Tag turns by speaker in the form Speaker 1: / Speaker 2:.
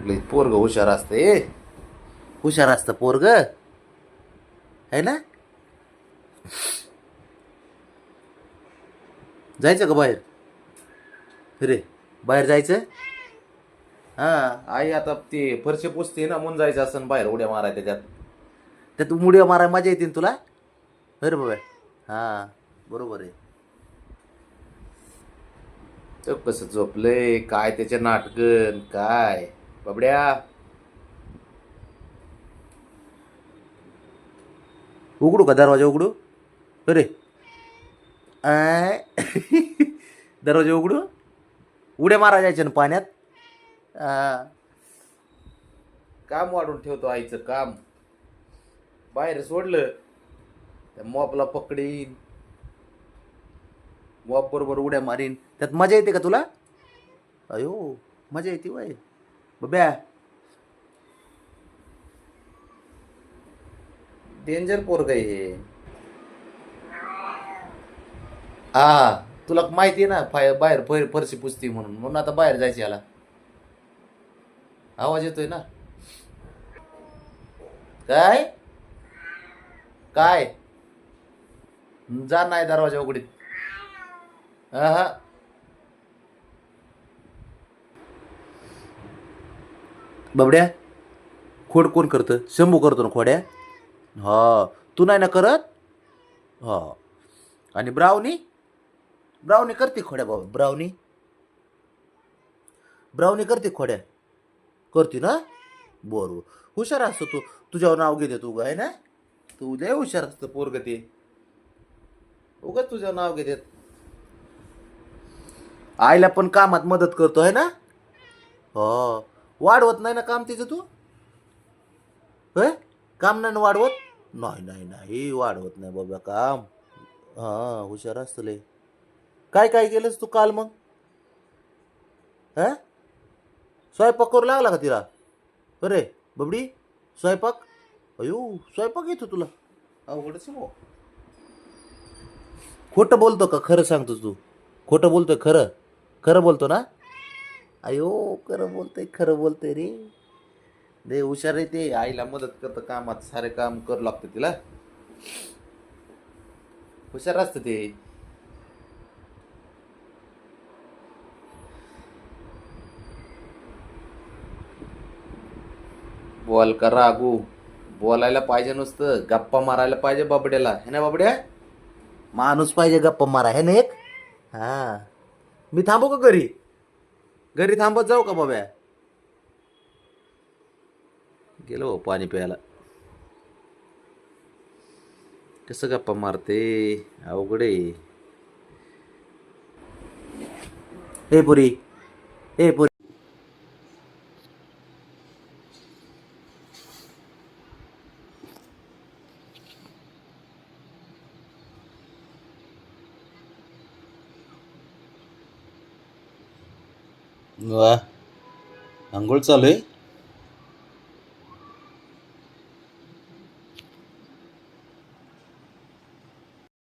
Speaker 1: लई पोरग हुशार असते. हुशार असतं पोरग है ना. जायचं का बाहेर रे. बाहेर जायचं. हा. आई आता ते फरशी पुसते ना म्हणून जायचं असं बाहेर उड्या माराय त्याच्यात. त्यात उड्या माराय मजा येते तुला. अरे बाबा. हा बरोबर आहे. तर कसं झोपलंय काय त्याचे नाटकन काय बाबड्या. उघडू का दरवाजा उघडू. अरे आय. दरवाजा उघडू. उड्या मारा जायच्या ना पाण्यात. आ, काम वाढून ठेवतो आईचं काम. बाहेर सोडलं त्या मॉपला पकडीन. मॉप बरोबर उड्या मारीन. त्यात मजा येते का तुला. अयो मजा येते वय बब्या. डेंजर पोरग आहे हे. हा तुला माहिती आहे ना बाहेर फरशी पुसती म्हणून आता बाहेर जायचं याला. आवाज येतोय ना. काय काय. जा नाही दरवाजा उघडीत. हा. बाबड्या खोड कोण करतं. शंभू करतो ना खोड्या. हा तू नाही ना करत. हा आणि ब्राउनी. ब्राउनी करते खोड्या बाबा. ब्राउनी ब्राउनी करते खोड्या. करते ना. बरोबर हुशार असतो तू. तुझ्यावर नाव घेते तू आहे ना. तू लय हुशार असतं पोरग ते. उगाच तुझं नाव घेते. आईला पण कामात मदत करतो आहे ना. हो वाढवत नाही ना काम तिचं तू. होय काम नाही ना वाढवत. नाही नाही नाही वाढवत नाही बाबा काम. हा हुशार असतं लय. काय काय केलंस तू काल मग. हा स्वयंपाक करू लागला का तिला. अरे बबडी स्वयंपाक. अयो स्वयंपाक येतो तुला. अवघडच आहे भाऊ. खोटं बोलतो का खरं सांगतो तू. खोटं बोलतोय खरं. खरं बोलतो ना. अयो खरं बोलतोय खरं बोलतोय रे. लय हुशार आहे ते. आईला मदत करतं कामात सारे काम करू लागतं तिला. हुशार असतं ते. बोल का रागू. बोलायला पाहिजे नुसतं. गप्पा मारायला पाहिजे बाबड्याला है ना बाबड्या. माणूस पाहिजे गप्पा मारा है ना एक. हा मी थांबू का घरी. घरी थांबत जाऊ का बाब्या. गेलो पाणी प्यायला. कसं गप्पा मारते अवघड आहे. ए पुरी. ए पुरी. वा आंघोळ चालू आहे.